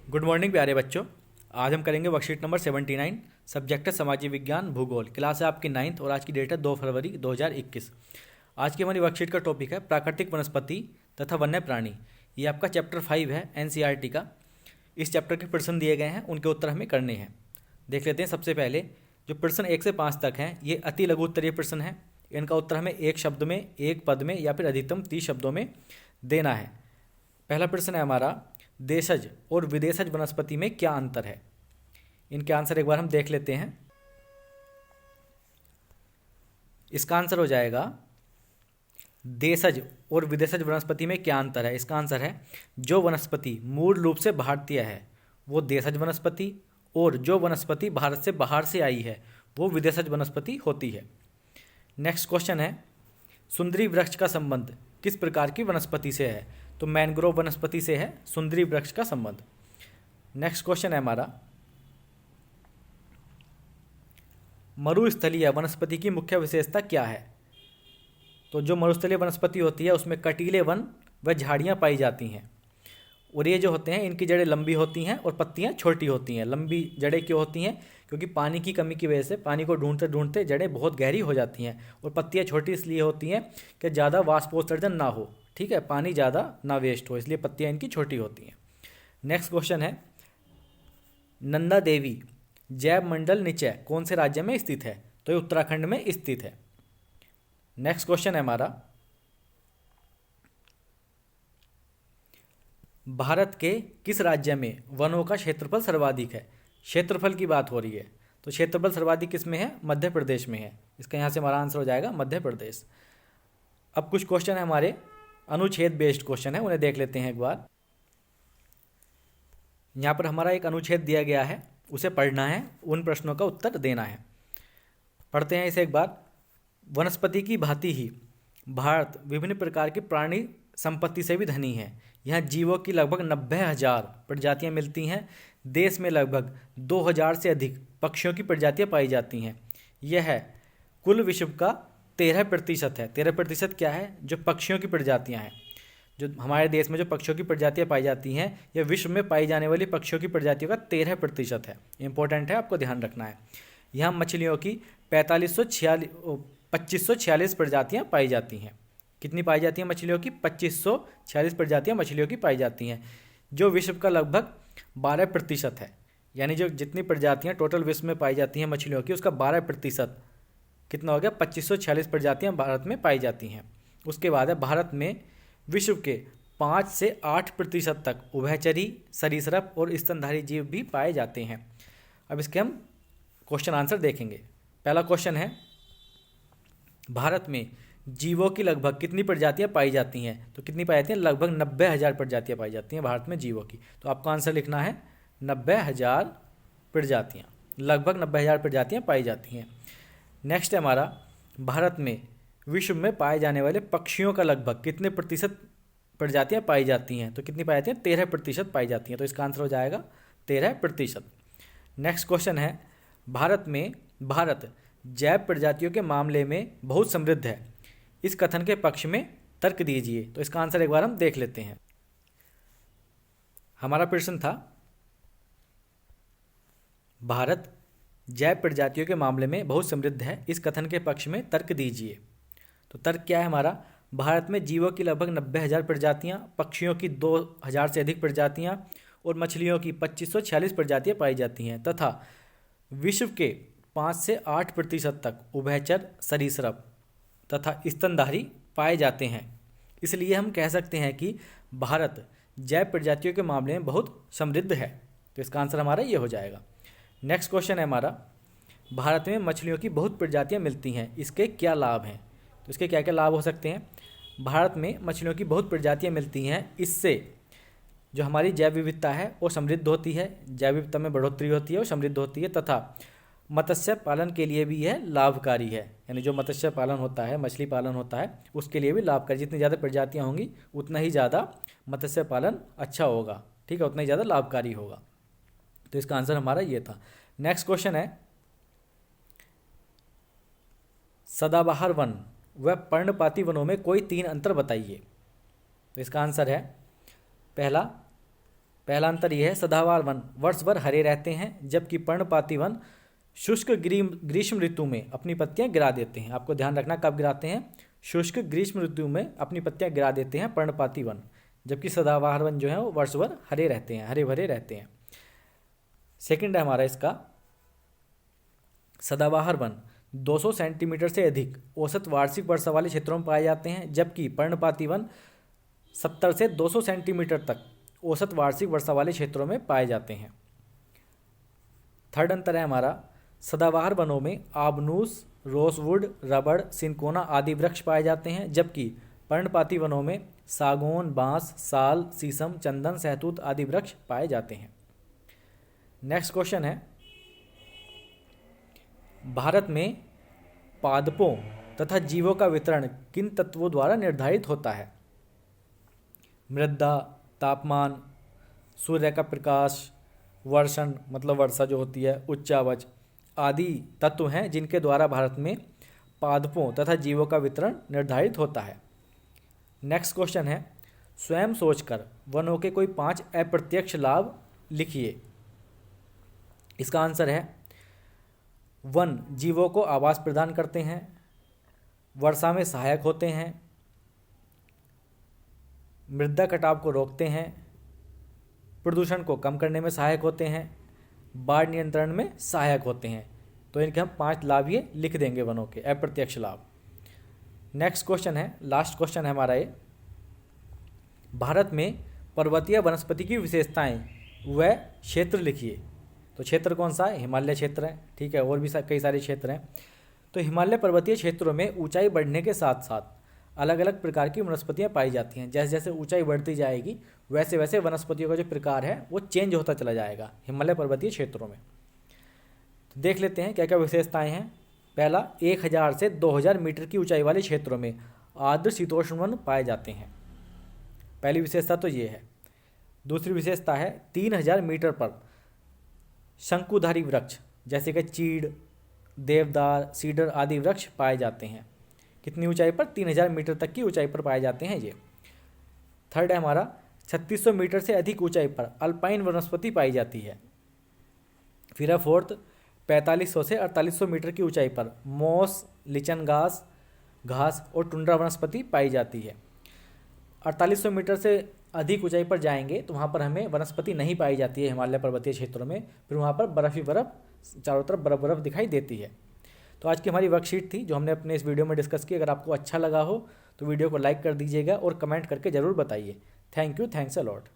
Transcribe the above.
Good morning प्यारे बच्चों। आज हम करेंगे वर्कशीट नंबर 79। सब्जेक्ट है सामाजिक विज्ञान भूगोल। क्लास है आपकी 9th और आज की डेट है 2 फरवरी 2021। आज की हमारी वर्कशीट का टॉपिक है प्राकृतिक वनस्पति तथा वन्य प्राणी। ये आपका चैप्टर 5 है एनसीईआरटी का। इस चैप्टर के प्रश्न दिए गए हैं, उनके उत्तर हमें करने हैं। देख लेते हैं। सबसे पहले जो प्रश्न 1 से 5 तक हैं ये अति लघु उत्तरीय प्रश्न हैं। इनका उत्तर हमें एक शब्द में, एक पद में या फिर अधिकतम 30 शब्दों में देना है। पहला प्रश्न है हमारा, देशज और विदेशज वनस्पति में क्या अंतर है। इनके आंसर एक बार हम देख लेते हैं। इसका आंसर हो जाएगा देशज और विदेशज वनस्पति में क्या अंतर है। इसका आंसर है जो वनस्पति मूल रूप से भारतीय है वो देशज वनस्पति, और जो वनस्पति भारत से बाहर से आई है वो विदेशज वनस्पति होती है। नेक्स्ट क्वेश्चन है, सुंदरी वृक्ष का संबंध किस प्रकार की वनस्पति से है। तो मैंग्रोव वनस्पति से है सुंदरी वृक्ष का संबंध। नेक्स्ट क्वेश्चन है हमारा, मरुस्थलीय वनस्पति की मुख्य विशेषता क्या है। तो जो मरुस्थलीय वनस्पति होती है उसमें कटीले वन व झाड़ियाँ पाई जाती हैं, और ये जो होते हैं इनकी जड़ें लंबी होती हैं और पत्तियाँ छोटी होती हैं। लंबी जड़ें क्यों होती हैं? क्योंकि पानी की कमी की वजह से पानी को ढूंढते ढूंढते जड़ें बहुत गहरी हो जाती हैं, और पत्तियाँ छोटी इसलिए होती हैं कि ज़्यादा वाष्पोत्सर्जन ना हो, ठीक है, पानी ज़्यादा ना वेस्ट हो, इसलिए पत्तियाँ इनकी छोटी होती हैं। नेक्स्ट क्वेश्चन है, नंदा देवी जैव मंडल निचय कौन से राज्य में स्थित है। तो ये उत्तराखंड में स्थित है। नेक्स्ट क्वेश्चन है हमारा, भारत के किस राज्य में वनों का क्षेत्रफल सर्वाधिक है। क्षेत्रफल की बात हो रही है तो क्षेत्रफल सर्वाधिक किस में है? मध्य प्रदेश में है। इसका यहाँ से हमारा आंसर हो जाएगा मध्य प्रदेश। अब कुछ क्वेश्चन है हमारे अनुच्छेद बेस्ड क्वेश्चन है, उन्हें देख लेते हैं एक बार। यहाँ पर हमारा एक अनुच्छेद दिया गया है, उसे पढ़ना है, उन प्रश्नों का उत्तर देना है। पढ़ते हैं इसे एक बार। वनस्पति की भांति ही भारत विभिन्न प्रकार की प्राणी संपत्ति से भी धनी है। यहाँ जीवों की लगभग 90,000 प्रजातियाँ मिलती हैं। देश में लगभग 2,000 से अधिक पक्षियों की प्रजातियाँ पाई जाती हैं। यह कुल विश्व का 13% है। 13% क्या है? जो पक्षियों की प्रजातियाँ हैं। जो हमारे देश में जो पक्षियों की प्रजातियाँ पाई जाती हैं यह विश्व में पाई जाने वाली पक्षियों की प्रजातियों का 13% है। इंपॉर्टेंट है, आपको ध्यान रखना है। यहाँ मछलियों की 2546 प्रजातियाँ पाई जाती हैं। कितनी पाई जाती हैं मछलियों की? 2546 प्रजातियाँ मछलियों की पाई जाती हैं, जो विश्व का लगभग 12% है। यानी जो जितनी प्रजातियाँ टोटल विश्व में पाई जाती हैं मछलियों की, उसका 12% कितना हो गया? 2546 प्रजातियाँ भारत में पाई जाती हैं। उसके बाद है, भारत में विश्व के 5 से 8% तक उभयचरी, सरीसृप और स्तनधारी जीव भी पाए जाते हैं। अब इसके हम क्वेश्चन आंसर देखेंगे। पहला क्वेश्चन है, भारत में जीवों की लगभग कितनी प्रजातियां पाई जाती हैं। तो कितनी पाई जाती हैं? लगभग 90,000 प्रजातियां पाई जाती हैं भारत में जीवों की। तो आपको आंसर लिखना है 90,000 प्रजातियां, लगभग 90,000 प्रजातियां पाई जाती हैं। नेक्स्ट है हमारा, भारत में विश्व में पाए जाने वाले पक्षियों का लगभग कितने प्रतिशत प्रजातियां पाई जाती हैं। तो कितनी पाई जाती हैं? 13% पाई जाती हैं। तो इसका आंसर हो जाएगा 13%। नेक्स्ट क्वेश्चन है, भारत जैव प्रजातियों के मामले में बहुत समृद्ध है। इस कथन के पक्ष में तर्क दीजिए। तो इसका आंसर एक बार हम देख लेते हैं। हमारा प्रश्न था, भारत जैव प्रजातियों के मामले में बहुत समृद्ध है, इस कथन के पक्ष में तर्क दीजिए। तो तर्क क्या है हमारा? भारत में जीवों की लगभग 90,000 प्रजातियां, पक्षियों की 2,000 से अधिक प्रजातियां और मछलियों की 2546 प्रजातियां पाई जाती हैं, तथा विश्व के 5 से 8% तक उभयचर, सरीसृप तथा स्तनधारी पाए जाते हैं। इसलिए हम कह सकते हैं कि भारत जैव प्रजातियों के मामले में बहुत समृद्ध है। तो इसका आंसर हमारा ये हो जाएगा। नेक्स्ट क्वेश्चन है हमारा, भारत में मछलियों की बहुत प्रजातियां मिलती हैं, इसके क्या लाभ हैं। तो इसके क्या क्या लाभ हो सकते हैं? भारत में मछलियों की बहुत प्रजातियां मिलती हैं, इससे जो हमारी जैव विविधता है वो समृद्ध होती है, जैव विविधता में बढ़ोतरी होती है और समृद्ध होती है, तथा मत्स्य पालन के लिए भी यह लाभकारी है। यानी जो मत्स्य पालन होता है, मछली पालन होता है, उसके लिए भी लाभकारी। जितनी ज़्यादा प्रजातियां होंगी उतना ही ज़्यादा मत्स्य पालन अच्छा होगा, ठीक है, उतना ही ज़्यादा लाभकारी होगा। तो इसका आंसर हमारा ये था। नेक्स्ट क्वेश्चन है, सदाबहार वन व पर्णपाती वनों में कोई 3 अंतर बताइए। तो इसका आंसर है, पहला, पहला अंतर यह है, सदाबहार वन वर्ष भर हरे रहते हैं, जबकि पर्णपाती वन शुष्क ग्रीष्म ऋतु में अपनी पत्तियां गिरा देते हैं। आपको ध्यान रखना कब गिराते हैं, शुष्क ग्रीष्म ऋतु में अपनी पत्तियां गिरा देते हैं पर्णपाती वन, जबकि सदाबहार वन जो है वो वर्ष भर हरे रहते हैं, हरे भरे रहते हैं। सेकंड है हमारा इसका, सदाबहार वन 200 सेंटीमीटर से अधिक औसत वार्षिक वर्षा वाले क्षेत्रों में पाए जाते हैं, जबकि पर्णपाती वन 70 से 200 सेंटीमीटर तक औसत वार्षिक वर्षा वाले क्षेत्रों में पाए जाते हैं। थर्ड अंतर है हमारा, सदाबहार वनों में आबनूस, रोसवुड, रबड़, सिनकोना आदि वृक्ष पाए जाते हैं, जबकि पर्णपाती वनों में सागौन, बांस, साल, शीशम, चंदन, सहतूत आदि वृक्ष पाए जाते हैं। नेक्स्ट क्वेश्चन है, भारत में पादपों तथा जीवों का वितरण किन तत्वों द्वारा निर्धारित होता है? मृदा, तापमान, सूर्य का प्रकाश, वर्षण मतलब वर्षा जो होती है, उच्चावच आदि तत्व हैं जिनके द्वारा भारत में पादपों तथा जीवों का वितरण निर्धारित होता है। नेक्स्ट क्वेश्चन है, स्वयं सोचकर वनों के कोई 5 अप्रत्यक्ष लाभ लिखिए। इसका आंसर है, वन जीवों को आवास प्रदान करते हैं, वर्षा में सहायक होते हैं, मृदा कटाव को रोकते हैं, प्रदूषण को कम करने में सहायक होते हैं, बाढ़ नियंत्रण में सहायक होते हैं। तो इनके हम 5 लाभ ये लिख देंगे वनों के, अप्रत्यक्ष लाभ। नेक्स्ट क्वेश्चन है, लास्ट क्वेश्चन है हमारा ये, भारत में पर्वतीय वनस्पति की विशेषताएं व क्षेत्र लिखिए। तो क्षेत्र कौन सा है? हिमालय क्षेत्र है, ठीक है, और भी कई सारे क्षेत्र हैं। तो हिमालय पर्वतीय क्षेत्रों में ऊंचाई बढ़ने के साथ साथ अलग अलग प्रकार की वनस्पतियां पाई जाती हैं। जैसे जैसे ऊंचाई बढ़ती जाएगी वैसे वैसे वनस्पतियों का जो प्रकार है वो चेंज होता चला जाएगा हिमालय पर्वतीय क्षेत्रों में। तो देख लेते हैं क्या क्या विशेषताएं हैं। पहला, 1000 से 2000 मीटर की ऊंचाई वाले क्षेत्रों में आर्द्र शीतोष्ण वन पाए जाते हैं। पहली विशेषता तो ये है। दूसरी विशेषता है, 3000 मीटर पर शंकुधारी वृक्ष जैसे कि चीड़, देवदार, सीडर आदि वृक्ष पाए जाते हैं। कितनी ऊंचाई पर? 3000 मीटर तक की ऊंचाई पर पाए जाते हैं ये। थर्ड है हमारा, 3600 मीटर से अधिक ऊंचाई पर अल्पाइन वनस्पति पाई जाती है। फिर है फोर्थ, 4500 से 4800 मीटर की ऊंचाई पर मोस, लिचन घास और टुंड्रा वनस्पति पाई जाती है। 4800 मीटर से अधिक ऊंचाई पर जाएंगे तो वहाँ पर हमें वनस्पति नहीं पाई जाती है हिमालय पर्वतीय क्षेत्रों में, फिर वहाँ पर बर्फ़ ही बर्फ़, चारों तरफ बर्फ़ दिखाई देती है। तो आज की हमारी वर्कशीट थी जो हमने अपने इस वीडियो में डिस्कस की। अगर आपको अच्छा लगा हो तो वीडियो को लाइक कर दीजिएगा और कमेंट करके ज़रूर बताइए। Thank you, thanks a lot.